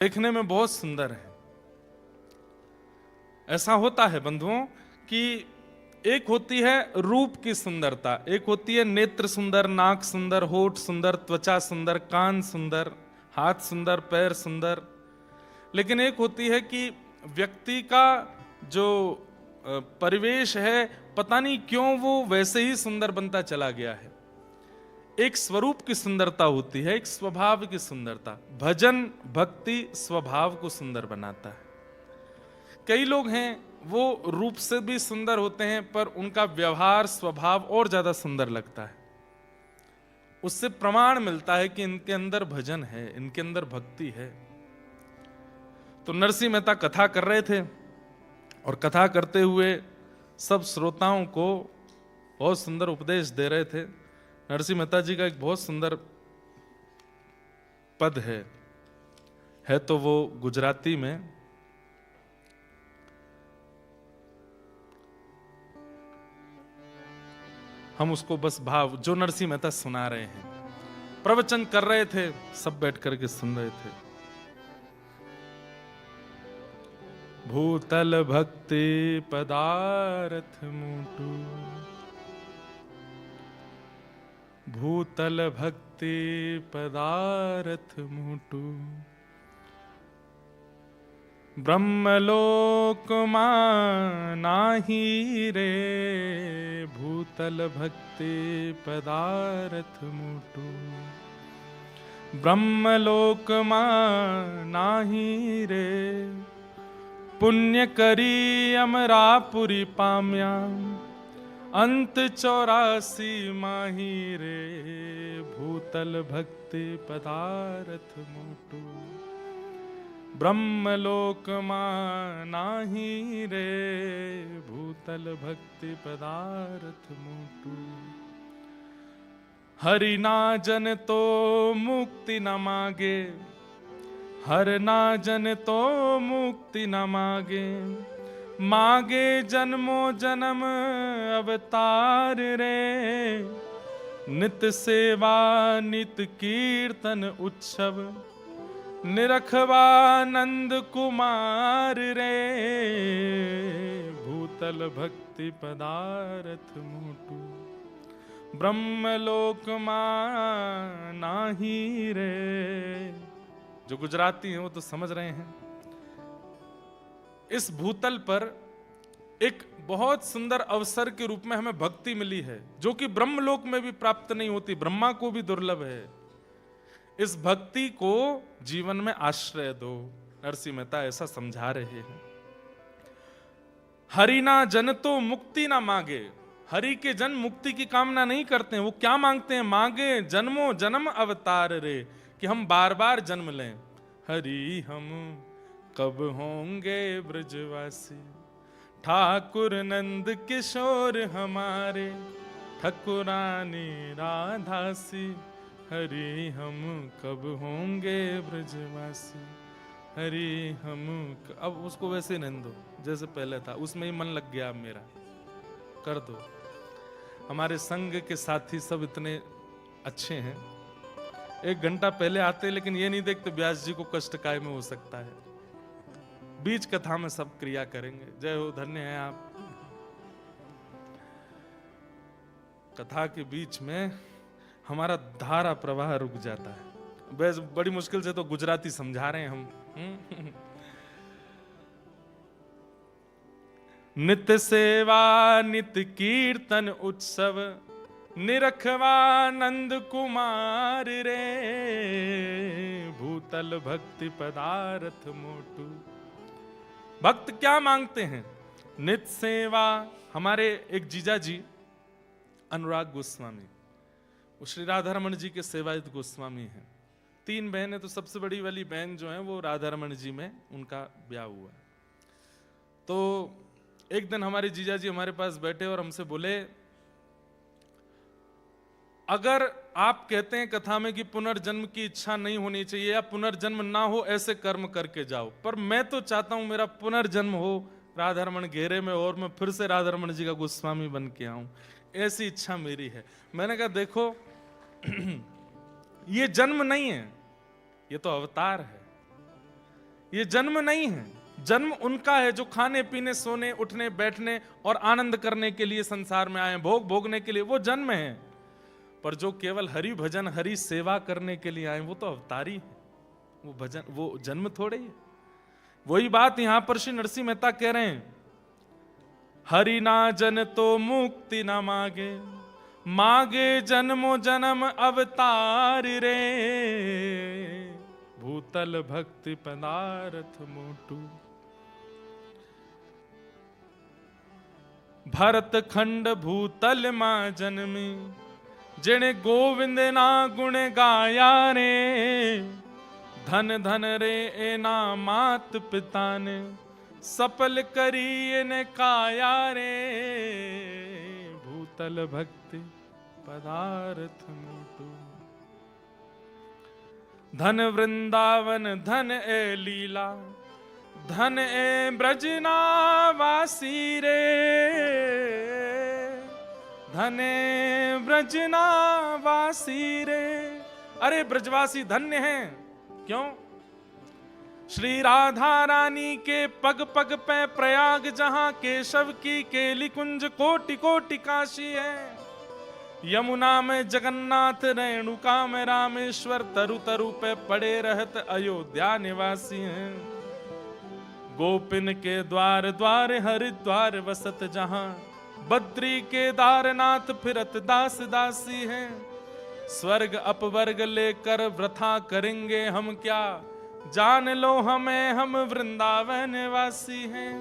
देखने में बहुत सुंदर है। ऐसा होता है बंधुओं कि एक होती है रूप की सुंदरता, एक होती है नेत्र सुंदर, नाक सुंदर, होठ सुंदर, त्वचा सुंदर, कान सुंदर, हाथ सुंदर, पैर सुंदर। लेकिन एक होती है कि व्यक्ति का जो परिवेश है, पता नहीं क्यों वो वैसे ही सुंदर बनता चला गया है। एक स्वरूप की सुंदरता होती है, एक स्वभाव की सुंदरता। भजन भक्ति स्वभाव को सुंदर बनाता है। कई लोग हैं वो रूप से भी सुंदर होते हैं, पर उनका व्यवहार स्वभाव और ज्यादा सुंदर लगता है। उससे प्रमाण मिलता है कि इनके अंदर भजन है, इनके अंदर भक्ति है। तो नरसिंह मेहता कथा कर रहे थे और कथा करते हुए सब श्रोताओं को बहुत सुंदर उपदेश दे रहे थे। नरसिंह मेहता जी का एक बहुत सुंदर पद है तो वो गुजराती में। हम उसको बस भाव जो नरसिंह मेहता सुना रहे हैं, प्रवचन कर रहे थे, सब बैठ करके सुन रहे थे। भूतल भक्ति पदार्थ मूटू, भूतल भक्ति पदार्थ मूटू, ब्रह्मलोक नाही रे, भूतल भक्ति पदार्थ मूटू, ब्रह्मलोक नाही रे, पुण्य करी अमरापुरी पाम्या, अंत 84 माही रे, भूतल भक्ति पदार्थ मूटू, ब्रह्मलोक नाही रे, भूतल भक्ति पदार्थ मूटू। हरि ना जन तो मुक्ति न मागे, हर ना जन तो मुक्ति न मागे, मागे जन्मो जन्म अवतार रे, नित सेवा नित कीर्तन उत्सव, निरखवानंद कुमार रे, भूतल भक्ति पदार्थ मूटू, ब्रह्मलोक नाही रे। जो गुजराती हैं वो तो समझ रहे हैं। इस भूतल पर एक बहुत सुंदर अवसर के रूप में हमें भक्ति मिली है, जो कि ब्रह्मलोक में भी प्राप्त नहीं होती, ब्रह्मा को भी दुर्लभ है। इस भक्ति को जीवन में आश्रय दो, नरसिंह मेहता ऐसा समझा रहे हैं। हरि ना जन तो मुक्ति ना मांगे, हरि के जन मुक्ति की कामना नहीं करते हैं। वो क्या मांगते हैं? मांगे जन्मों जन्म अवतार रे, कि हम बार बार जन्म लें। हरि हम कब होंगे ब्रजवासी, ठाकुर नंद किशोर हमारे, ठकुरानी राधासी, हरि हम कब होंगे ब्रजवासी, हरि हम अब उसको वैसे नहीं दो जैसे पहले था, उसमें ही मन लग गया। अब मेरा कर दो। हमारे संघ के साथी सब इतने अच्छे हैं, 1 घंटा पहले आते, लेकिन ये नहीं देखते व्यास जी को कष्ट काय में हो सकता है। बीच कथा में सब क्रिया करेंगे। जय हो, धन्य है आप। कथा के बीच में हमारा धारा प्रवाह रुक जाता है। बस बड़ी मुश्किल से तो गुजराती समझा रहे हैं हम। नित्य सेवा नित्य कीर्तन उत्सव, निरखवानंद कुमार रे, भूतल भक्ति पदार्थ मोटू। भक्त क्या मांगते हैं? नित्य सेवा। हमारे एक जीजा जी अनुराग गोस्वामी, वो श्री राधारमण जी के सेवायत गोस्वामी हैं। 3 बहन है, तो सबसे बड़ी वाली बहन जो है वो राधारमण जी में उनका ब्याह हुआ। तो एक दिन हमारे जीजा जी हमारे पास बैठे और हमसे बोले, अगर आप कहते हैं कथा में कि पुनर्जन्म की इच्छा नहीं होनी चाहिए या पुनर्जन्म ना हो, ऐसे कर्म करके जाओ, पर मैं तो चाहता हूं मेरा पुनर्जन्म हो राधारमण घेरे में, और मैं फिर से राधारमण जी का गोस्वामी बन के आऊं, ऐसी इच्छा मेरी है। मैंने कहा देखो, ये जन्म नहीं है, ये तो अवतार है। ये जन्म नहीं है। जन्म उनका है जो खाने पीने सोने उठने बैठने और आनंद करने के लिए संसार में आए, भोग भोगने के लिए, वो जन्म है। पर जो केवल हरि भजन हरि सेवा करने के लिए आए वो तो अवतारी है, वो भजन वो जन्म थोड़े ही है। वही बात यहां पर श्री नरसिंह मेहता कह रहे हैं, हरि ना जन तो मुक्ति ना मांगे, मांगे जन्मो जन्म अवतार रे, भूतल भक्ति पदार्थ मोटू। भरत खंड भूतल मां जन्मी, जिने गोविंद ना गुण गाया रे, धन धन रे एना मात पिता ने, सफल करी ने काया रे, भूतल भक्ति पदार्थ मोटू। धन वृंदावन धन ए लीला, धन ए ब्रजनावासी रे, धन ए ब्रजनावासी रे। अरे ब्रजवासी धन्य हैं, क्यों? श्री राधा रानी के पग पग पे प्रयाग, जहां केशव की केली कुंज कोटि कोटि काशी है। यमुना में जगन्नाथ, रेणुका में रामेश्वर, तरु तरु पे पड़े रहत अयोध्या निवासी हैं। गोपिन के द्वार द्वार हरिद्वार बसत, जहां बद्री केदारनाथ फिरत दास दासी हैं। स्वर्ग अपवर्ग लेकर वृथा करेंगे हम क्या, जान लो हमें हम वृंदावन वासी हैं,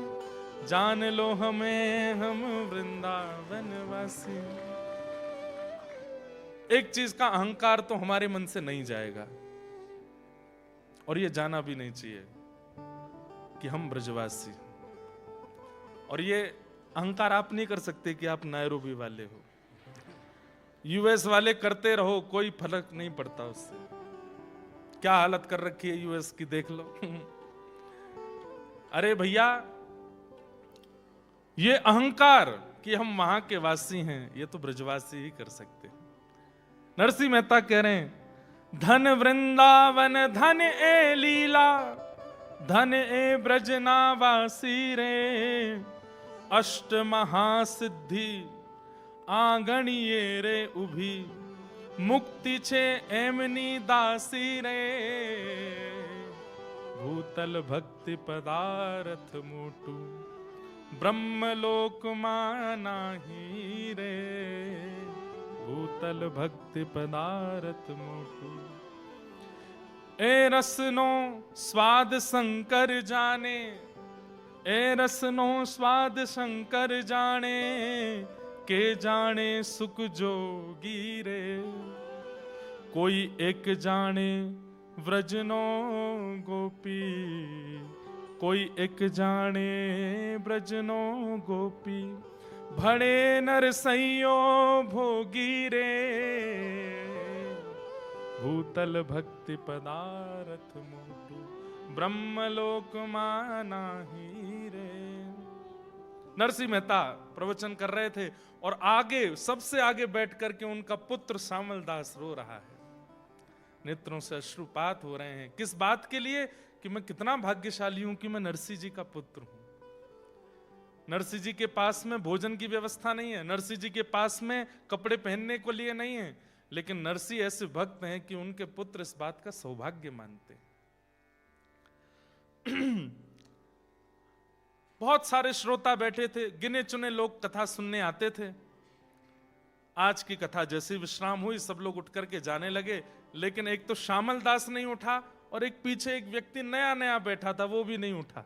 जान लो हमें हम वृंदावन वासी हैं। एक चीज का अहंकार तो हमारे मन से नहीं जाएगा, और ये जाना भी नहीं चाहिए कि हम ब्रजवासी। और ये अहंकार आप नहीं कर सकते कि आप नैरोबी वाले हो, यूएस वाले करते रहो, कोई फर्क नहीं पड़ता उससे। क्या हालत कर रखी है यूएस की देख लो। अरे भैया, ये अहंकार कि हम वहां के वासी हैं, ये तो ब्रजवासी ही कर सकते हैं। नरसिंह मेहता कह रहे हैं, धन वृंदावन धन ए लीला, धन ए ब्रजनावासी रे, अष्ट महासिद्धि आंगणिये रे उभी, मुक्ति छे एमनी दासी रे, भूतल भक्ति पदार्थ मोटू, ब्रह्मलोक मानाही रे, भूतल भक्ति पदार्थ मोटू। ए रसनो स्वाद शंकर जाने, ए रसनो स्वाद शंकर जाने, के जाने सुख जोगी रे, कोई एक जाने व्रजनो गोपी, कोई एक जाने ब्रजनो गोपी, भड़े नरसैयो भोगी रे, भूतल भक्ति पदार्थ मोटू, ब्रह्मलोक मानाही रे। नरसिंह मेहता प्रवचन कर रहे थे और आगे सबसे आगे बैठ करके उनका पुत्र श्यामल दास रो रहा है, नेत्रों से अश्रुपात हो रहे हैं। किस बात के लिए? कि मैं कितना भाग्यशाली हूं कि मैं नरसिंह जी का पुत्र हूं। नरसिंह जी के पास में भोजन की व्यवस्था नहीं है, नरसिंह जी के पास में कपड़े पहनने को लिए नहीं है, लेकिन नरसिंह ऐसे भक्त हैं कि उनके पुत्र इस बात का सौभाग्य मानते हैं। बहुत सारे श्रोता बैठे थे, गिने चुने लोग कथा सुनने आते थे। आज की कथा जैसे विश्राम हुई, सब लोग उठ करके जाने लगे, लेकिन एक तो श्यामल दास नहीं उठा और एक पीछे एक व्यक्ति नया नया बैठा था, वो भी नहीं उठा।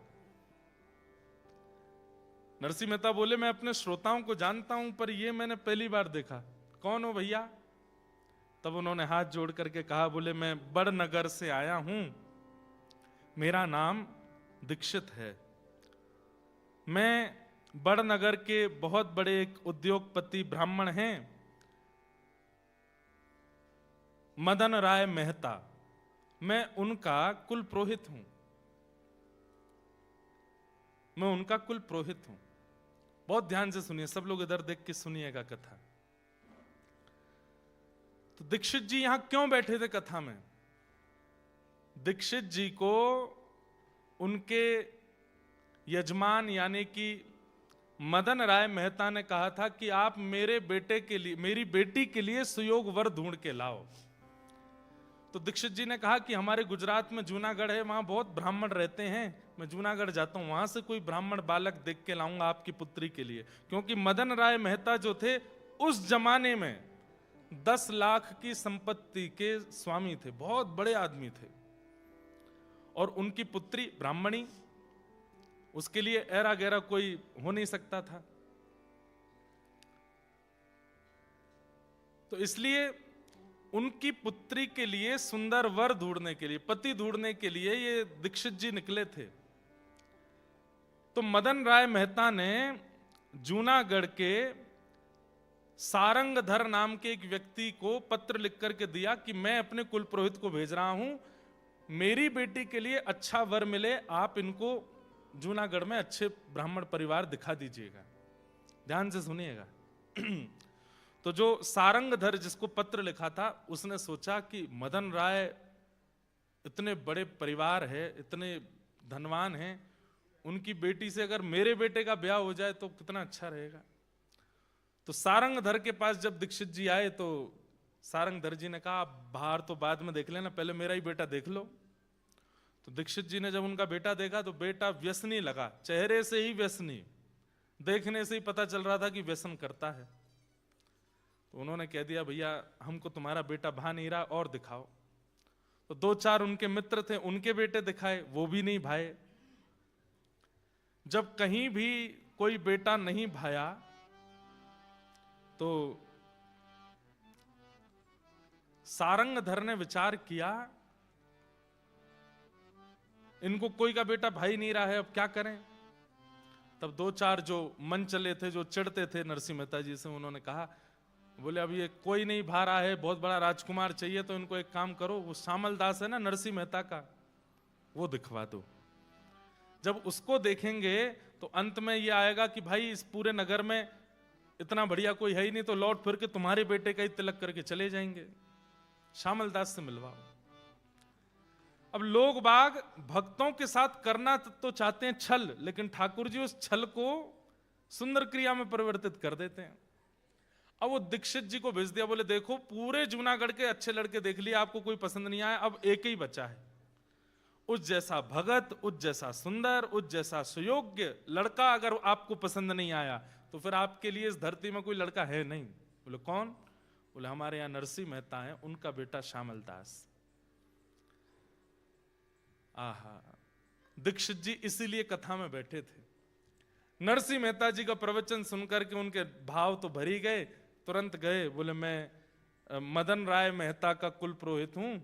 नरसिंह मेहता बोले, मैं अपने श्रोताओं को जानता हूं, पर ये मैंने पहली बार देखा। कौन हो भैया? तब उन्होंने हाथ जोड़ करके कहा, बोले मैं बड़नगर से आया हूं, मेरा नाम दीक्षित है। मैं बड़नगर के बहुत बड़े एक उद्योगपति ब्राह्मण हैं, मदन राय मेहता, मैं उनका कुल पुरोहित हूं, मैं उनका कुल पुरोहित हूं। बहुत ध्यान से सुनिए, सब लोग इधर देख के सुनिएगा कथा। तो दीक्षित जी यहां क्यों बैठे थे कथा में? दीक्षित जी को उनके यजमान यानी कि मदन राय मेहता ने कहा था कि आप मेरे बेटे के लिए, मेरी बेटी के लिए सुयोग वर ढूंढ के लाओ। तो दीक्षित जी ने कहा कि हमारे गुजरात में जूनागढ़ है, वहां बहुत ब्राह्मण रहते हैं, मैं जूनागढ़ जाता हूं, वहां से कोई ब्राह्मण बालक देख के लाऊंगा आपकी पुत्री के लिए। क्योंकि मदन राय मेहता जो थे उस जमाने में 10 लाख की संपत्ति के स्वामी थे, बहुत बड़े आदमी थे, और उनकी पुत्री ब्राह्मणी, उसके लिए ऐरा गैरा कोई हो नहीं सकता था। तो इसलिए उनकी पुत्री के लिए सुंदर वर ढूंढने के लिए, पति ढूंढने के लिए ये दीक्षित जी निकले थे। तो मदन राय मेहता ने जूनागढ़ के सारंगधर नाम के एक व्यक्ति को पत्र लिख करके दिया कि मैं अपने कुल पुरोहित को भेज रहा हूं, मेरी बेटी के लिए अच्छा वर मिले, आप इनको जूनागढ़ में अच्छे ब्राह्मण परिवार दिखा दीजिएगा। ध्यान से सुनिएगा। तो जो सारंगधर जिसको पत्र लिखा था, उसने सोचा कि मदन राय इतने बड़े परिवार है, इतने धनवान हैं, उनकी बेटी से अगर मेरे बेटे का ब्याह हो जाए तो कितना अच्छा रहेगा। तो सारंगधर के पास जब दीक्षित जी आए तो सारंगधर जी ने कहा, आप बाहर तो बाद में देख लेना, पहले मेरा ही बेटा देख लो। तो दीक्षित जी ने जब उनका बेटा देखा तो बेटा व्यसनी लगा, चेहरे से ही व्यसनी, देखने से ही पता चल रहा था कि व्यसन करता है। तो उन्होंने कह दिया, भैया हमको तुम्हारा बेटा भा नहीं रहा, और दिखाओ। तो 2-4 उनके मित्र थे, उनके बेटे दिखाए, वो भी नहीं भाए। जब कहीं भी कोई बेटा नहीं भाया तो सारंगधर ने विचार किया, इनको कोई का बेटा भाई नहीं रहा है, अब क्या करें। तब 2-4 जो मन चले थे, जो चिढ़ते थे नरसिंह मेहता जी से, उन्होंने कहा, बोले अब ये कोई नहीं भा रहा है, बहुत बड़ा राजकुमार चाहिए, तो इनको एक काम करो, वो श्यामल दास है ना नरसिंह मेहता का, वो दिखवा दो। जब उसको देखेंगे तो अंत में ये आएगा कि भाई इस पूरे नगर में इतना बढ़िया कोई है ही नहीं, तो लौट फिर के तुम्हारे बेटे का ही तिलक करके चले जाएंगे, श्यामल दास से मिलवाओ। अब लोग बाग भक्तों के साथ करना तो चाहते हैं छल, लेकिन ठाकुर जी उस छल को सुंदर क्रिया में परिवर्तित कर देते हैं। अब वो दीक्षित जी को भेज दिया, बोले देखो पूरे जूनागढ़ के अच्छे लड़के देख लिए, आपको कोई पसंद नहीं आया, अब एक ही बचा है, उस जैसा भगत, उस जैसा सुंदर, उस जैसा सुयोग्य लड़का अगर आपको पसंद नहीं आया तो फिर आपके लिए इस धरती में कोई लड़का है नहीं। बोले कौन? बोले हमारे यहां नरसिंह मेहता है, उनका बेटा श्यामल दास। आहा, दीक्षित जी इसीलिए कथा में बैठे थे। नरसिंह मेहता जी का प्रवचन सुनकर के उनके भाव तो भरी गए, तुरंत गए, बोले मैं मदन राय मेहता का कुल पुरोहित हूं,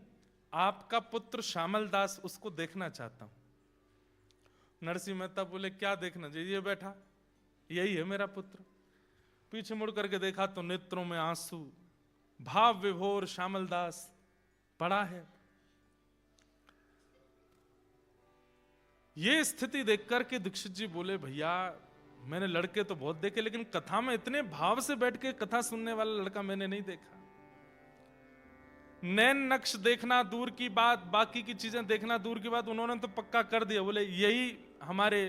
आपका पुत्र श्यामल दास, उसको देखना चाहता हूं। नरसिंह मेहता बोले क्या देखना चाहिए? ये बैठा, यही है मेरा पुत्र। पीछे मुड़ करके देखा तो नेत्रों में आंसू, भाव विभोर श्यामल दास पड़ा है। ये स्थिति देख करके दीक्षित जी बोले, भैया मैंने लड़के तो बहुत देखे, लेकिन कथा में इतने भाव से बैठ के कथा सुनने वाला लड़का मैंने नहीं देखा। नैन नक्श देखना दूर की बात, बाकी की चीजें देखना दूर की बात, उन्होंने तो पक्का कर दिया, बोले यही हमारे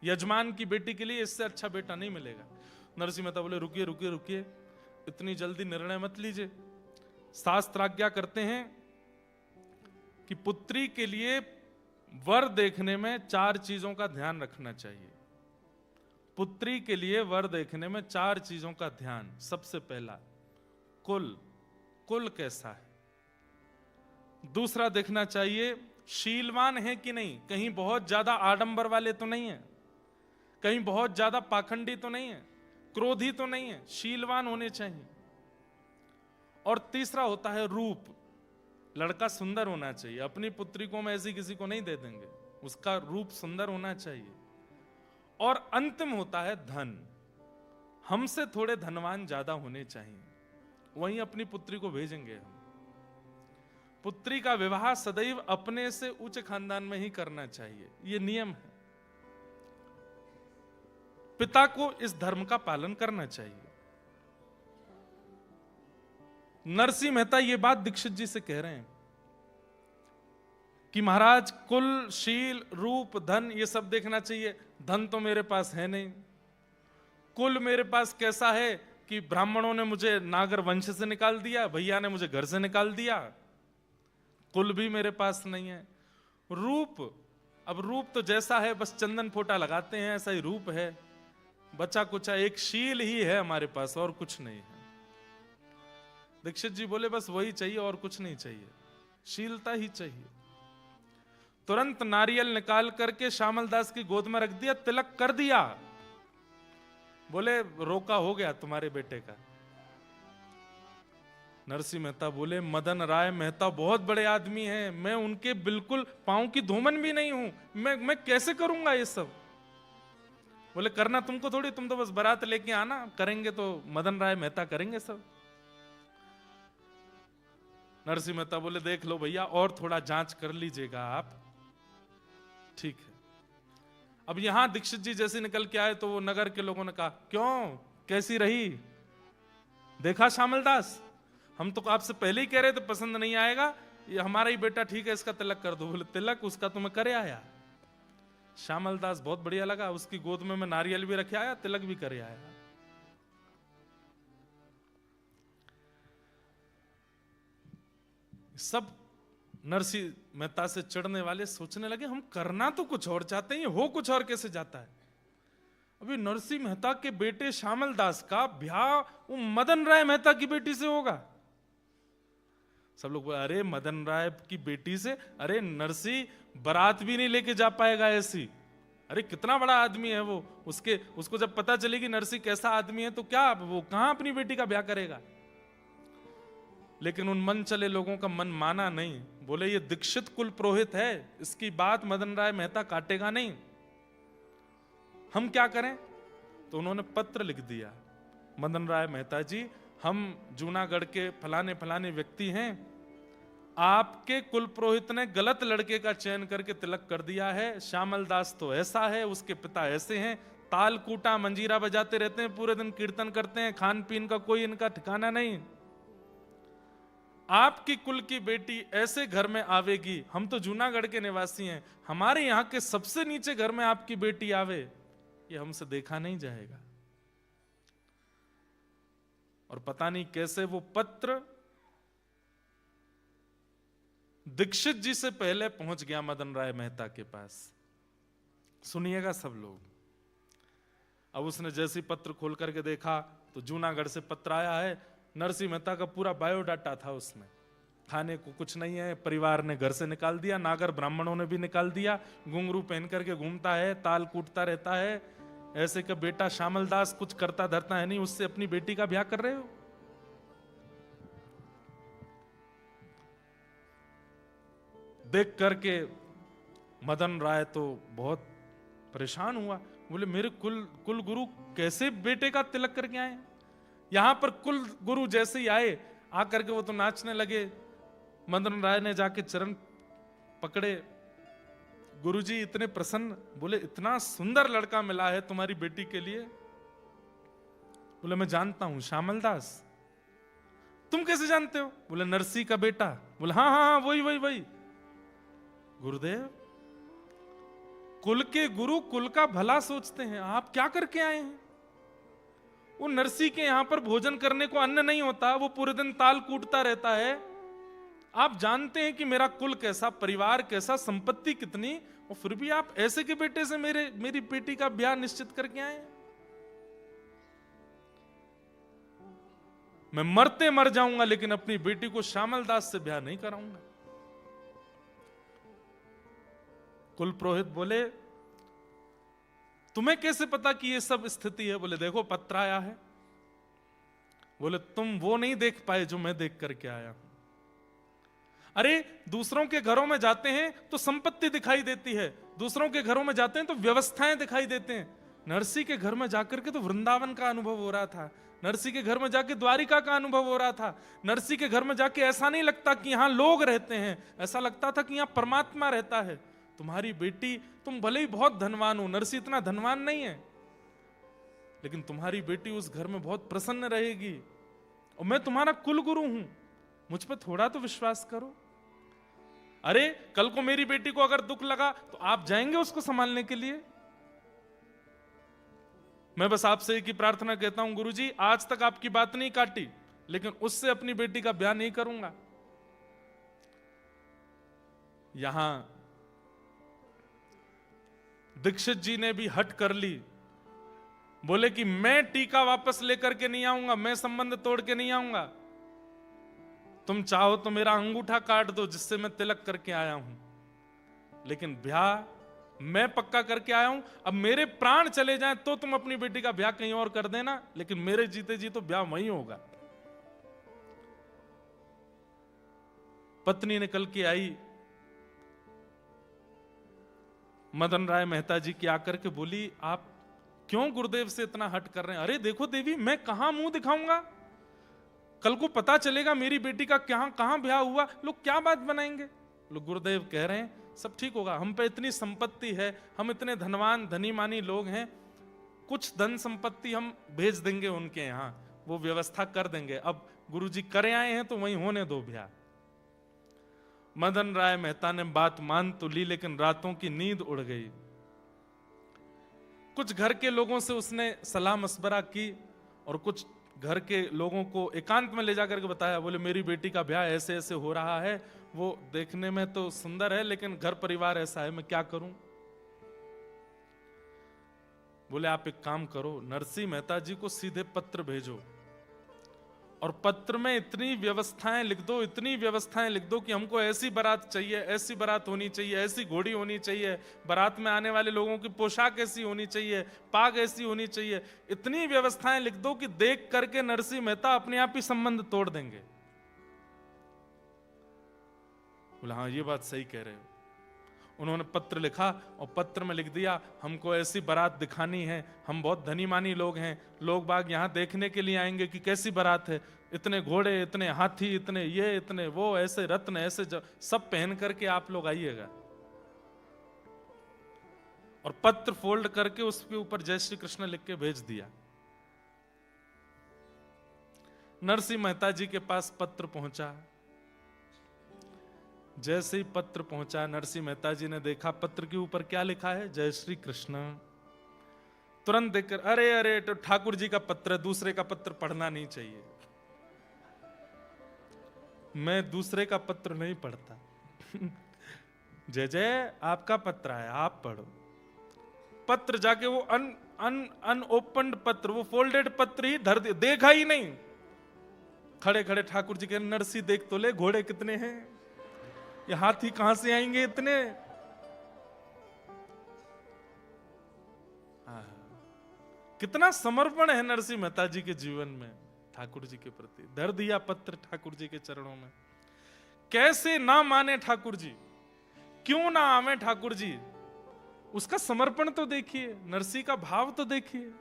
यजमान की बेटी के लिए, इससे अच्छा बेटा नहीं मिलेगा। नरसिंह मेहता बोले रुकिए रुकिए रुकिए, इतनी जल्दी निर्णय मत लीजिए। शास्त्र आज्ञा करते हैं कि पुत्री के लिए वर देखने में 4 चीजों का ध्यान रखना चाहिए। पुत्री के लिए वर देखने में 4 चीजों का ध्यान। सबसे पहला कुल, कुल कैसा है। दूसरा देखना चाहिए शीलवान है कि नहीं, कहीं बहुत ज्यादा आडंबर वाले तो नहीं है, कहीं बहुत ज्यादा पाखंडी तो नहीं है, क्रोधी तो नहीं है, शीलवान होने चाहिए। और तीसरा होता है रूप, लड़का सुंदर होना चाहिए। अपनी पुत्री को हम ऐसी किसी को नहीं दे देंगे, उसका रूप सुंदर होना चाहिए। और अंतिम होता है धन, हमसे थोड़े धनवान ज्यादा होने चाहिए, वहीं अपनी पुत्री को भेजेंगे हम। पुत्री का विवाह सदैव अपने से उच्च खानदान में ही करना चाहिए, यह नियम है। पिता को इस धर्म का पालन करना चाहिए। नरसिंह मेहता ये बात दीक्षित जी से कह रहे हैं। कि महाराज कुल, शील, रूप, धन ये सब देखना चाहिए। धन तो मेरे पास है नहीं। कुल मेरे पास कैसा है कि ब्राह्मणों ने मुझे नागर वंश से निकाल दिया, भैया ने मुझे घर से निकाल दिया। कुल भी मेरे पास नहीं है। रूप, अब रूप तो जैसा है बस चंदन फोटा लगाते हैं ऐसा ही रूप है। बचा कुचा एक शील ही है हमारे पास, और कुछ नहीं है। दीक्षित जी बोले बस वही चाहिए और कुछ नहीं चाहिए, शीलता ही चाहिए। तुरंत नारियल निकाल करके श्यामल दास की गोद में रख दिया, तिलक कर दिया। बोले रोका हो गया तुम्हारे बेटे का। नरसिंह मेहता बोले मदन राय मेहता बहुत बड़े आदमी हैं, मैं उनके बिल्कुल पांव की धूमन भी नहीं हूं, मैं कैसे करूंगा ये सब। बोले करना तुमको थोड़ी, तुम तो बस बारात लेके आना, करेंगे तो मदन राय मेहता करेंगे सब। नरसिंह मेहता बोले देख लो भैया और थोड़ा जांच कर लीजिएगा आप, ठीक है। अब यहां दीक्षित जी जैसे निकल के आए तो वो नगर के लोगों ने कहा क्यों, कैसी रही, देखा श्यामल दास, हम तो आपसे पहले ही कह रहे थे पसंद नहीं आएगा, ये हमारा ही बेटा ठीक है, इसका तिलक कर दो। बोले तिलक उसका तो मैं करे आया। श्यामल दास बहुत बढ़िया लगा, उसकी गोद में मैं नारियल भी रखे आया, तिलक भी करे आया। सब नरसिंह मेहता से चिढ़ने वाले सोचने लगे हम करना तो कुछ और चाहते हैं, हो कुछ और कैसे जाता है। अभी नरसिंह मेहता के बेटे श्यामल दास का ब्याह वो मदन राय मेहता की बेटी से होगा। सब लोग बोले अरे मदन राय की बेटी से, अरे नरसिंह बारात भी नहीं लेके जा पाएगा ऐसी, अरे कितना बड़ा आदमी है वो, उसको जब पता चलेगी नरसिंह कैसा आदमी है तो क्या वो कहां अपनी बेटी का ब्याह करेगा। लेकिन उन मन चले लोगों का मन माना नहीं, बोले ये दीक्षित कुल पुरोहित है, इसकी बात मदन राय मेहता काटेगा नहीं, हम क्या करें। तो उन्होंने पत्र लिख दिया, मदन राय मेहता जी हम जूनागढ़ के फलाने फलाने व्यक्ति हैं, आपके कुल पुरोहित ने गलत लड़के का चयन करके तिलक कर दिया है, श्यामल दास तो ऐसा है, उसके पिता ऐसे हैं, ताल कूटा मंजीरा बजाते रहते हैं, पूरे दिन कीर्तन करते हैं, खान पीन का कोई इनका ठिकाना नहीं। आपकी कुल की बेटी ऐसे घर में आवेगी, हम तो जूनागढ़ के निवासी हैं, हमारे यहां के सबसे नीचे घर में आपकी बेटी आवे, ये हमसे देखा नहीं जाएगा। और पता नहीं कैसे वो पत्र दीक्षित जी से पहले पहुंच गया मदन राय मेहता के पास। सुनिएगा सब लोग। अब उसने जैसी पत्र खोल करके देखा तो जूनागढ़ से पत्र आया है, नरसिंह मेहता का पूरा बायोडाटा था उसमें, खाने को कुछ नहीं है, परिवार ने घर से निकाल दिया, नागर ब्राह्मणों ने भी निकाल दिया, घुंघरू पहन करके घूमता है, ताल कूटता रहता है, ऐसे का बेटा श्यामल दास कुछ करता धरता है नहीं, उससे अपनी बेटी का ब्याह कर रहे हो। देख करके मदन राय तो बहुत परेशान हुआ, बोले मेरे कुल गुरु कैसे बेटे का तिलक करके आए। यहां पर कुल गुरु जैसे ही आए आकर के वो तो नाचने लगे। मदन राय ने जाके चरण पकड़े, गुरुजी इतने प्रसन्न, बोले इतना सुंदर लड़का मिला है तुम्हारी बेटी के लिए। बोले मैं जानता हूं श्यामल दास। तुम कैसे जानते हो। बोले नरसिंह का बेटा। बोले हाँ हाँ हाँ वही वही वही। गुरुदेव कुल के गुरु कुल का भला सोचते हैं, आप क्या करके आए हैं। वो नरसिंह के यहां पर भोजन करने को अन्न नहीं होता, वो पूरे दिन ताल कूटता रहता है। आप जानते हैं कि मेरा कुल कैसा, परिवार कैसा, संपत्ति कितनी, और फिर भी आप ऐसे के बेटे से मेरी बेटी का ब्याह निश्चित करके आए। मैं मरते मर जाऊंगा लेकिन अपनी बेटी को श्यामल दास से ब्याह नहीं कराऊंगा। कुल पुरोहित बोले तुम्हें कैसे पता कि ये सब स्थिति है। बोले देखो पत्र आया है। बोले तुम वो नहीं देख पाए जो मैं देख करके आया हूं। अरे दूसरों के घरों में जाते हैं तो संपत्ति दिखाई देती है, दूसरों के घरों में जाते हैं तो व्यवस्थाएं दिखाई देते हैं। नरसिंह के घर में जाकर के तो वृंदावन का अनुभव हो रहा था, नरसिंह के घर में जाके द्वारिका का अनुभव हो रहा था। नरसिंह के घर में जाके ऐसा नहीं लगता कि यहां लोग रहते हैं, ऐसा लगता था कि यहां परमात्मा रहता है। तुम्हारी बेटी, तुम भले ही बहुत धनवान हो, नरसिंह इतना धनवान नहीं है, लेकिन तुम्हारी बेटी उस घर में बहुत प्रसन्न रहेगी, और मैं तुम्हारा कुल गुरु हूं, मुझ पर थोड़ा तो विश्वास करो। अरे कल को मेरी बेटी को अगर दुख लगा तो आप जाएंगे उसको संभालने के लिए? मैं बस आपसे एक ही प्रार्थना कहता हूं, गुरुजी आज तक आपकी बात नहीं काटी, लेकिन उससे अपनी बेटी का ब्याह नहीं करूंगा। यहां दीक्षित जी ने भी हट कर ली, बोले कि मैं टीका वापस लेकर के नहीं आऊंगा, मैं संबंध तोड़ के नहीं आऊंगा। तुम चाहो तो मेरा अंगूठा काट दो जिससे मैं तिलक करके आया हूं, लेकिन ब्याह मैं पक्का करके आया हूं। अब मेरे प्राण चले जाएं तो तुम अपनी बेटी का ब्याह कहीं और कर देना, लेकिन मेरे जीते जी तो ब्याह वहीं होगा। पत्नी निकल के आई, मदन राय मेहता जी की आकर के बोली, आप क्यों गुरुदेव से इतना हट कर रहे हैं? अरे देखो देवी, मैं कहां मुंह दिखाऊंगा, कल को पता चलेगा मेरी बेटी का कहां ब्याह हुआ, लोग क्या बात बनाएंगे। लोग गुरुदेव कह रहे हैं सब ठीक होगा, हम पे इतनी संपत्ति है, हम इतने धनवान धनी मानी लोग हैं, कुछ धन संपत्ति हम भेज देंगे उनके यहां, वो व्यवस्था कर देंगे। अब गुरुजी करे आए हैं तो वहीं होने दो ब्याह। मदन राय मेहता ने बात मान तो ली, लेकिन रातों की नींद उड़ गई। कुछ घर के लोगों से उसने सलाह मशवरा की और कुछ घर के लोगों को एकांत में ले जाकर के बताया। बोले मेरी बेटी का ब्याह ऐसे ऐसे हो रहा है, वो देखने में तो सुंदर है लेकिन घर परिवार ऐसा है, मैं क्या करूं। बोले आप एक काम करो, नरसिंह मेहता जी को सीधे पत्र भेजो और पत्र में इतनी व्यवस्थाएं लिख दो, इतनी व्यवस्थाएं लिख दो कि हमको ऐसी बारात चाहिए, ऐसी बारात होनी चाहिए, ऐसी घोड़ी होनी चाहिए, बारात में आने वाले लोगों की पोशाक ऐसी होनी चाहिए, पाग ऐसी होनी चाहिए, इतनी व्यवस्थाएं लिख दो कि देख करके नरसिंह मेहता अपने आप ही संबंध तोड़ देंगे। बोला हाँ ये बात सही कह रहे हो। उन्होंने पत्र लिखा और पत्र में लिख दिया, हमको ऐसी बारात दिखानी है, हम बहुत धनी मानी लोग हैं, लोग बाग यहाँ देखने के लिए आएंगे कि कैसी बारात है, इतने घोड़े, इतने हाथी, इतने ये, इतने वो, ऐसे रत्न, ऐसे सब पहन करके आप लोग आइएगा। और पत्र फोल्ड करके उसके ऊपर जय श्री कृष्ण लिख के भेज दिया। नरसिंह मेहता जी के पास पत्र पहुंचा। जैसे ही पत्र पहुंचा, नरसिंह मेहता जी ने देखा पत्र के ऊपर क्या लिखा है, जय श्री कृष्ण। तुरंत देखकर अरे अरे, तो ठाकुर जी का पत्र, दूसरे का पत्र पढ़ना नहीं चाहिए। मैं दूसरे का पत्र नहीं पढ़ता। जय जय आपका पत्र है, आप पढ़ो। पत्र जाके वो अनओपन्ड पत्र, वो फोल्डेड पत्र ही धर दिया, देखा ही नहीं। खड़े खड़े ठाकुर जी के, नरसिंह देख तो ले घोड़े कितने हैं, ये हाथी कहां से आएंगे इतने। कितना समर्पण है नरसिंह मेहता जी के जीवन में ठाकुर जी के प्रति। धर दिया पत्र ठाकुर जी के चरणों में। कैसे ना माने ठाकुर जी, क्यों ना आवे ठाकुर जी, उसका समर्पण तो देखिए, नरसिंह का भाव तो देखिए।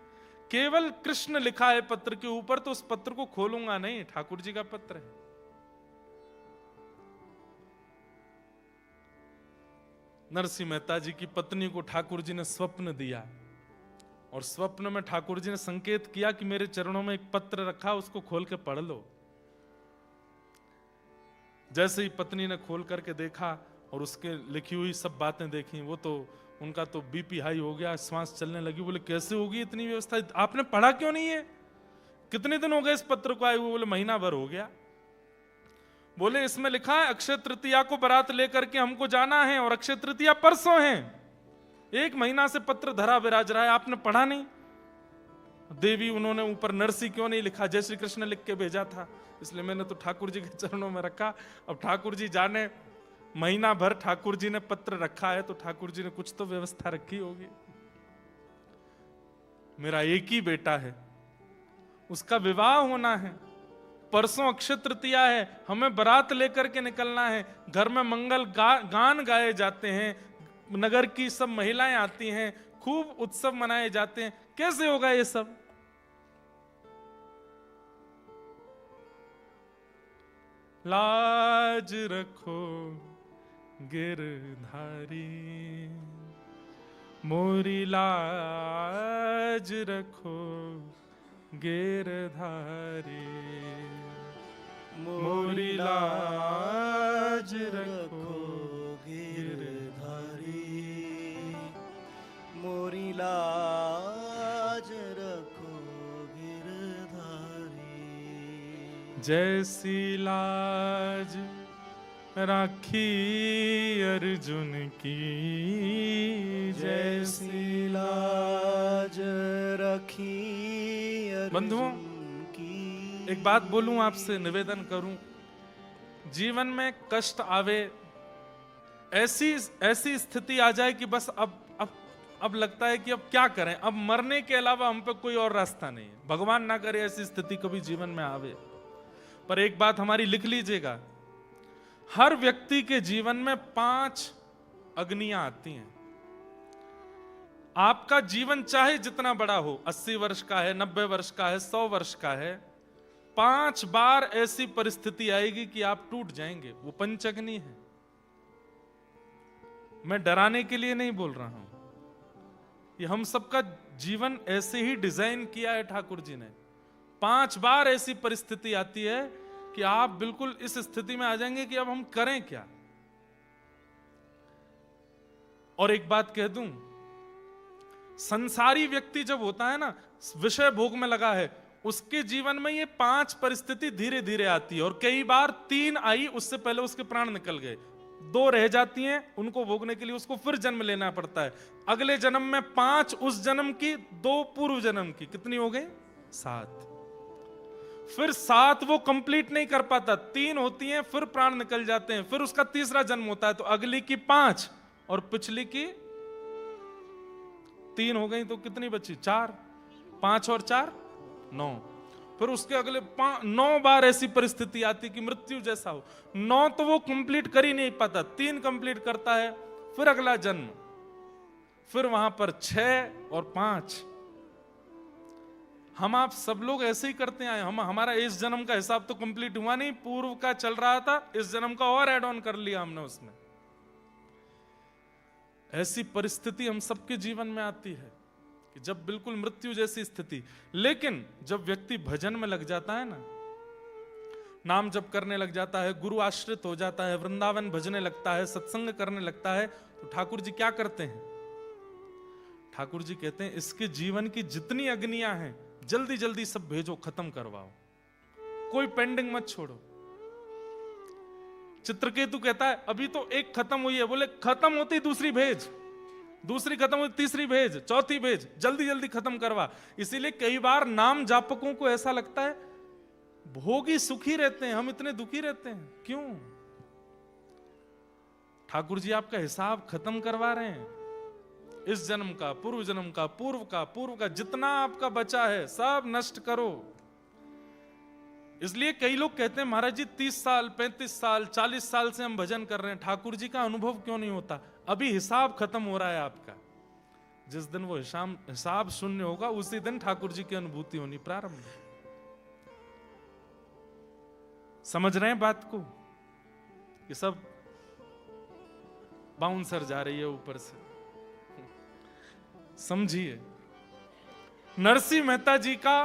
केवल कृष्ण लिखा है पत्र के ऊपर, तो उस पत्र को खोलूंगा नहीं, ठाकुर जी का पत्र है। नरसिंह मेहता जी की पत्नी को ठाकुर जी ने स्वप्न दिया और स्वप्न में ठाकुर जी ने संकेत किया कि मेरे चरणों में एक पत्र रखा, उसको खोल के पढ़ लो। जैसे ही पत्नी ने खोल करके देखा और उसके लिखी हुई सब बातें देखी, वो तो उनका तो बीपी हाई हो गया, श्वास चलने लगी। बोले कैसे होगी इतनी व्यवस्था, आपने पढ़ा क्यों नहीं है, कितने दिन हो गए इस पत्र को आए हुए? बोले महीना भर हो गया। बोले इसमें लिखा है अक्षय तृतीया को बारात लेकर के हमको जाना है और अक्षय तृतीया परसों है, 1 महीना से पत्र धरा विराज रहा है, आपने पढ़ा नहीं। देवी उन्होंने ऊपर नरसिंह क्यों नहीं लिखा, जय श्री कृष्ण लिख के भेजा था, इसलिए मैंने तो ठाकुर जी के चरणों में रखा। अब ठाकुर जी जाने, महीना भर ठाकुर जी ने पत्र रखा है तो ठाकुर जी ने कुछ तो व्यवस्था रखी होगी। मेरा एक ही बेटा है, उसका विवाह होना है, परसों अक्षय तृतीया है, हमें बारात लेकर के निकलना है, घर में मंगल गान गाए जाते हैं, नगर की सब महिलाएं आती हैं, खूब उत्सव मनाए जाते हैं, कैसे होगा ये सब? लाज रखो गिरधारी, मोरी लाज रखो गिरधारी, मोरी लाज रखो जैसी लाज राखी अर्जुन की, जैसी लाज रखी बंधुओं, की। एक बात बोलूं आपसे, निवेदन करूं, जीवन में कष्ट आवे, ऐसी ऐसी स्थिति आ जाए कि बस अब लगता है कि अब क्या करें, अब मरने के अलावा हम पे कोई और रास्ता नहीं है। भगवान ना करे ऐसी स्थिति कभी जीवन में आवे। पर एक बात हमारी लिख लीजिएगा, हर व्यक्ति के जीवन में 5 अग्नियां आती हैं। आपका जीवन चाहे जितना बड़ा हो, 80 वर्ष का है, 90 वर्ष का है, 100 वर्ष का है, 5 बार ऐसी परिस्थिति आएगी कि आप टूट जाएंगे। वो पंचअग्नि है। मैं डराने के लिए नहीं बोल रहा हूं, ये हम सबका जीवन ऐसे ही डिजाइन किया है ठाकुर जी ने। 5 बार ऐसी परिस्थिति आती है कि आप बिल्कुल इस स्थिति में आ जाएंगे कि अब हम करें क्या। और एक बात कह दूं, संसारी व्यक्ति जब होता है ना, विषय भोग में लगा है, उसके जीवन में ये 5 परिस्थिति धीरे धीरे आती है। और कई बार 3 आई, उससे पहले उसके प्राण निकल गए, 2 रह जाती हैं, उनको भोगने के लिए उसको फिर जन्म लेना पड़ता है। अगले जन्म में 5 उस जन्म की, 2 पूर्व जन्म की, कितनी हो गई? 7। फिर 7 वो कंप्लीट नहीं कर पाता, 3 होती हैं, फिर प्राण निकल जाते हैं, फिर उसका तीसरा जन्म होता है, तो अगली की 5 और पिछली की 3 हो गई, तो कितनी बची? 4। 5 और 4 9। फिर उसके अगले 9 बार ऐसी परिस्थिति आती कि मृत्यु जैसा हो। 9 तो वो कंप्लीट कर ही नहीं पाता, 3 कंप्लीट करता है, फिर अगला जन्म, फिर वहां पर 6 और 5। हम आप सब लोग ऐसे ही करते आए। हमारा इस जन्म का हिसाब तो कंप्लीट हुआ नहीं, पूर्व का चल रहा था, इस जन्म का और ऐड ऑन कर लिया हमने उसमें। ऐसी परिस्थिति हम सबके जीवन में आती है कि जब बिल्कुल मृत्यु जैसी स्थिति। लेकिन जब व्यक्ति भजन में लग जाता है ना, नाम जप करने लग जाता है, गुरु आश्रित हो जाता है, वृंदावन भजने लगता है, सत्संग करने लगता है, तो ठाकुर जी क्या करते हैं? ठाकुर जी कहते हैं, इसके जीवन की जितनी अग्नियां हैं जल्दी जल्दी सब भेजो, खत्म करवाओ, कोई पेंडिंग मत छोड़ो। चित्रकेतु कहता है अभी तो एक खत्म हुई है, बोले खत्म होती दूसरी भेज, दूसरी खत्म हुई तीसरी भेज, चौथी भेज, जल्दी जल्दी खत्म करवा। इसीलिए कई बार नाम जापकों को ऐसा लगता है भोगी सुखी रहते हैं, हम इतने दुखी रहते हैं, क्यों? ठाकुर जी आपका हिसाब खत्म करवा रहे हैं। इस जन्म का, पूर्व जन्म का, पूर्व का जितना आपका बचा है सब नष्ट करो। इसलिए कई लोग कहते हैं महाराज जी 30 साल 35 साल 40 साल से हम भजन कर रहे हैं, ठाकुर जी का अनुभव क्यों नहीं होता? अभी हिसाब खत्म हो रहा है आपका। जिस दिन वो हिसाब शून्य होगा उसी दिन ठाकुर जी की अनुभूति होनी प्रारंभ। समझ रहे हैं बात को? ये सब बाउंसर जा रही है ऊपर से, समझिए। नरसिंह मेहता जी का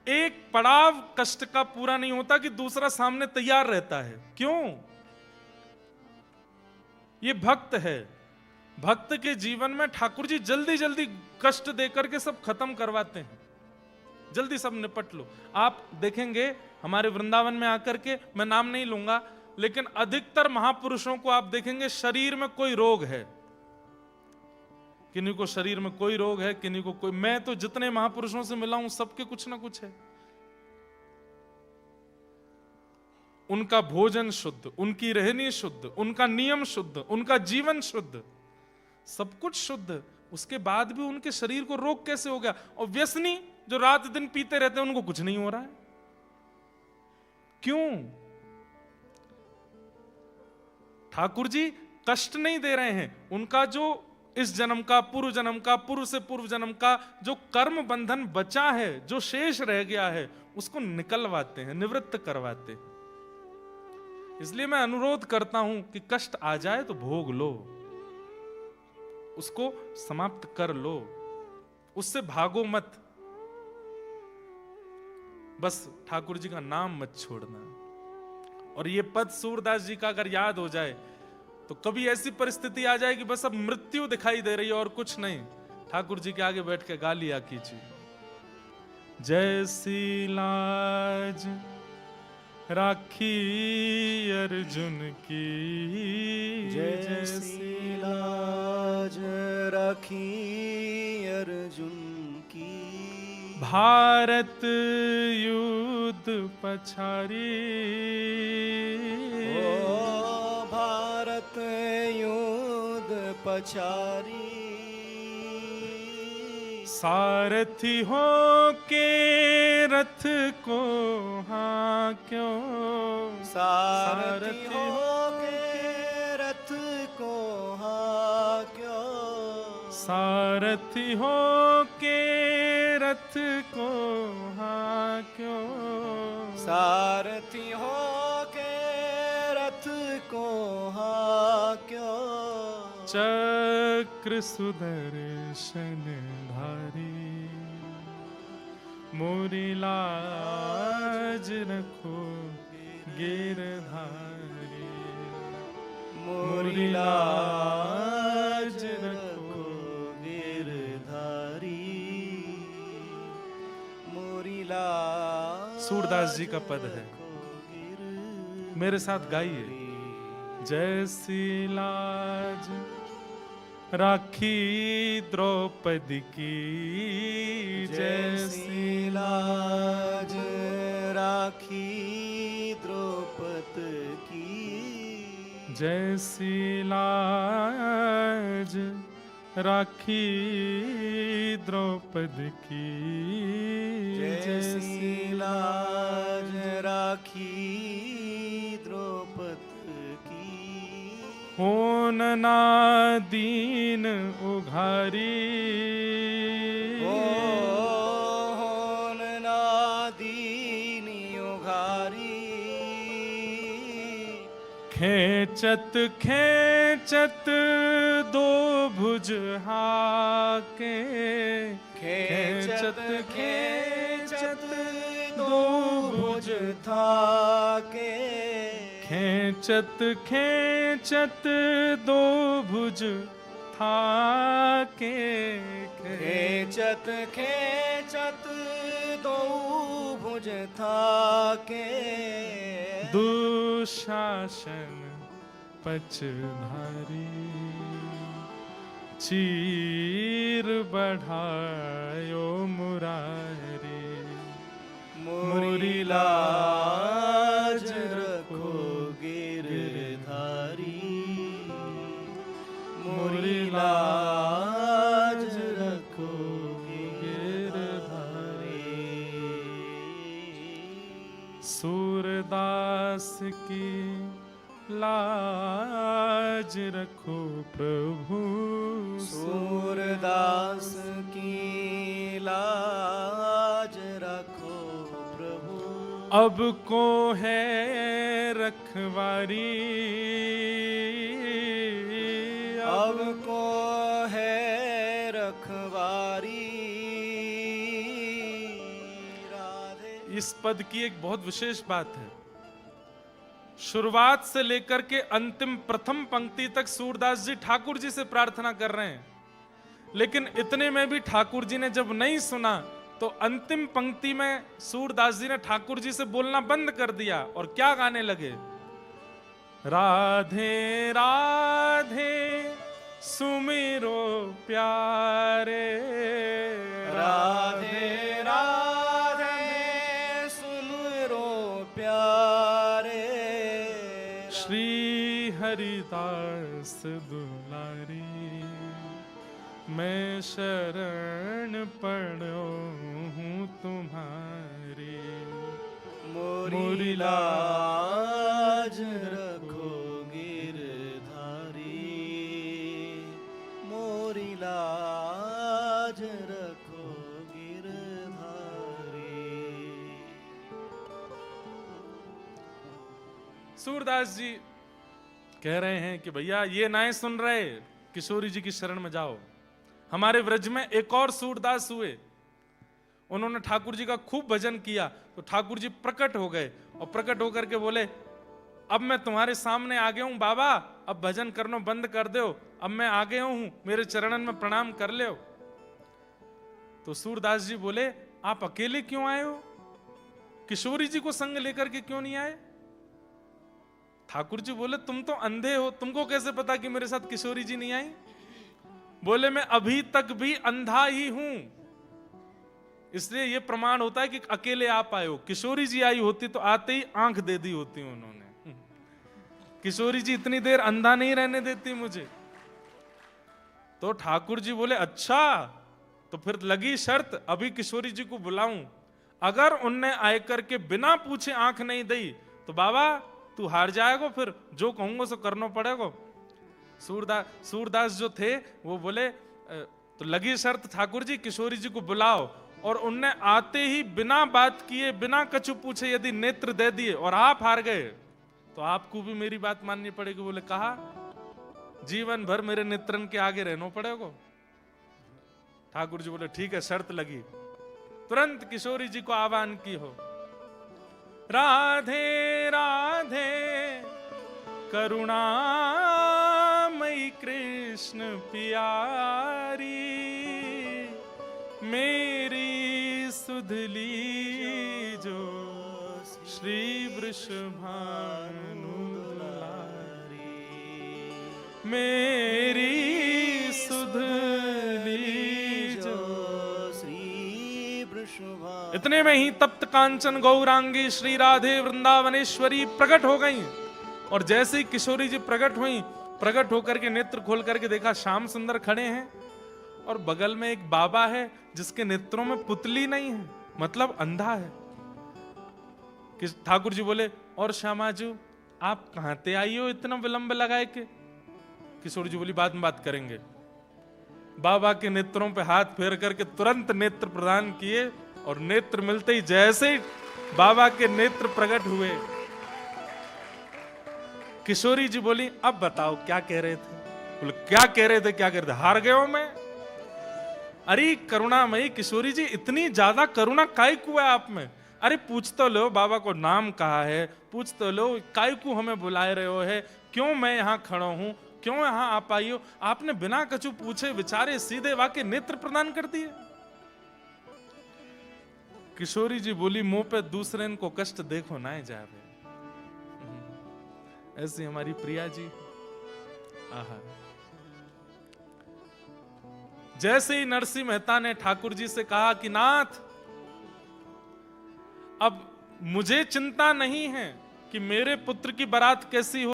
एक पड़ाव कष्ट का पूरा नहीं होता कि दूसरा सामने तैयार रहता है। क्यों? ये भक्त है। भक्त के जीवन में ठाकुर जी जल्दी जल्दी कष्ट देकर के सब खत्म करवाते हैं, जल्दी सब निपट लो। आप देखेंगे हमारे वृंदावन में आकर के, मैं नाम नहीं लूंगा, लेकिन अधिकतर महापुरुषों को आप देखेंगे शरीर में कोई रोग है, किन्हीं को शरीर में कोई रोग है, किन्हीं को कोई। मैं तो जितने महापुरुषों से मिला हूं सबके कुछ ना कुछ है। उनका भोजन शुद्ध, उनकी रहनी शुद्ध, उनका नियम शुद्ध, उनका जीवन शुद्ध, सब कुछ शुद्ध, उसके बाद भी उनके शरीर को रोग कैसे हो गया? और व्यसनी जो रात दिन पीते रहते हैं उनको कुछ नहीं हो रहा है, क्यों? ठाकुर जी कष्ट नहीं दे रहे हैं, उनका जो इस जन्म का, पूर्व जन्म का, पूर्व से पूर्व जन्म का जो कर्म बंधन बचा है, जो शेष रह गया है, उसको निकलवाते हैं, निवृत्त करवाते हैं। इसलिए मैं अनुरोध करता हूं कि कष्ट आ जाए तो भोग लो, उसको समाप्त कर लो, उससे भागो मत, बस ठाकुर जी का नाम मत छोड़ना। और ये पद सूरदास जी का अगर याद हो जाए तो कभी ऐसी परिस्थिति आ जाए कि बस अब मृत्यु दिखाई दे रही है और कुछ नहीं, ठाकुर जी के आगे बैठ के गा लिया कीजिए, जैसी लाज राखी अर्जुन की जैसी लाज रखी अर्जुन की। भारत युद्ध पछारी ओ भारत युद्ध पछारी। सारथी हो के रथ को हाँ क्यों सारथी हो के रथ को हाँ क्यों। सारथी हो के रथ को हाँ क्यों। सारथी हो के रथ को हाँ क्यों। चक्र सुदर्शन धारी मोरी लाज रखो गिरधारी। मोरी लाज रखो गिरधारी। मोरी लाज सूरदास जी का पद है, मेरे साथ गाइए। जैसी लाज राखी द्रौपदी की जैसी लाज राखी द्रौपदी की। जैसी लाज राखी द्रौपदी की। जैसी लाज राखी द्रौपदी की। होन ना दीन उघारी होन ना दीनी उघारी। खेचत खेचत दो भुज हाके। खेचत खेचत दो भुज थाके। खेचत खेचत दो भुज थाके। खेचत खेचत दो भुज थाके। दुशासन पचधारी चीर बढ़ायो मुरारी। मोरी लाज रखो गिरधारी। मोरी लाज रखो गिरधारी। सूरदास की लाज रखो प्रभु। सूरदास की लाज रखो प्रभु। अब को है रखवारी। अब को है रखवारी। राधे। इस पद की एक बहुत विशेष बात है। शुरुआत से लेकर के अंतिम प्रथम पंक्ति तक सूरदास जी ठाकुर जी से प्रार्थना कर रहे हैं, लेकिन इतने में भी ठाकुर जी ने जब नहीं सुना तो अंतिम पंक्ति में सूरदास जी ने ठाकुर जी से बोलना बंद कर दिया और क्या गाने लगे। राधे राधे सुमिरो प्यारे। राधे राधे सुमिरो प्यारे। श्री हरिदास दुलारी मैं शरण पड़ो हूँ तुम्हारी। मोरी लाज रखो गिरधारी। मोरी लाज रखो गिरधारी। सूरदास जी कह रहे हैं कि भैया ये नाए सुन रहे, किशोरी जी की शरण में जाओ। हमारे व्रज में एक और सूरदास हुए, उन्होंने ठाकुर जी का खूब भजन किया तो ठाकुर जी प्रकट हो गए और प्रकट होकर के बोले अब मैं तुम्हारे सामने आ गया हूं बाबा, अब भजन करना बंद कर दो, अब मैं आ गया हूं, मेरे चरणन में प्रणाम कर ले। तो सूरदास जी बोले आप अकेले क्यों आए हो? किशोरी जी को संग लेकर के क्यों नहीं आए? ठाकुर जी बोले तुम तो अंधे हो, तुमको कैसे पता कि मेरे साथ किशोरी जी नहीं आई? बोले मैं अभी तक भी अंधा ही हूं, इसलिए यह प्रमाण होता है कि अकेले आप आए हो। किशोरी जी आई होती तो आते ही आंख दे दी होती उन्होंने। किशोरी जी इतनी देर अंधा नहीं रहने देती मुझे। तो ठाकुर जी बोले अच्छा, तो फिर लगी शर्त, अभी किशोरी जी को बुलाऊं, अगर उनने आए करके बिना पूछे आंख नहीं दी तो बाबा तू हार जाएगा, फिर जो कहूंगा सो करना पड़ेगा। सूरदास जो थे वो बोले तो लगी शर्त ठाकुर जी किशोरी जी को बुलाओ, और उनने आते ही बिना बात किए बिना कछु पूछे यदि नेत्र दे दिए और आप हार गए तो आपको भी मेरी बात माननी पड़ेगी। बोले कहा जीवन भर मेरे नेत्रन के आगे रहना पड़ेगा। ठाकुर जी बोले ठीक है, शर्त लगी। तुरंत किशोरी जी को आह्वान की हो, राधे राधे करुणामयी कृष्ण प्यारी, मेरी सुधली जो श्री वृषभानु दुलारी, मेरी सुधली जो श्री वृषभानु। इतने में ही तप्त कांचन गौरांगी श्री राधे वृंदावनेश्वरी प्रकट हो गई। और जैसे ही किशोरी जी प्रकट हुई, प्रकट होकर के नेत्र खोल करके देखा श्याम सुंदर खड़े हैं, और बगल में एक बाबा है जिसके नेत्रों में पुतली नहीं है, मतलब अंधा है। ठाकुर जी बोले और श्यामाजू आप कहां ते आई हो इतना विलंब लगाए के? किशोर जी बोली बाद में बात करेंगे। बाबा के नेत्रों पे हाथ फेर करके तुरंत नेत्र प्रदान किए, और नेत्र मिलते ही जैसे ही बाबा के नेत्र प्रकट हुए, किशोरी जी बोली अब बताओ क्या कह रहे थे? बोले क्या कह रहे थे, क्या कह रहे थे? हार गए हो मैं? अरे करुणामयी किशोरी जी, इतनी ज्यादा करुणा काय को है आप में? अरे पूछ तो लो बाबा को नाम कहा है, पूछ तो लो काय को हमें बुलाए रहे हो है, क्यों मैं यहाँ खड़ा हूं, क्यों यहाँ आप आई हो? आपने बिना कछु पूछे विचारे सीधे वाके नेत्र प्रदान कर दिए। किशोरी जी बोली मुंह पे दूसरे को कष्ट देखो ना जावे, ऐसी हमारी प्रिया जी। आहा। जैसे ही नरसिंह मेहता ने ठाकुर जी से कहा कि नाथ अब मुझे चिंता नहीं है कि मेरे पुत्र की बारात कैसी हो,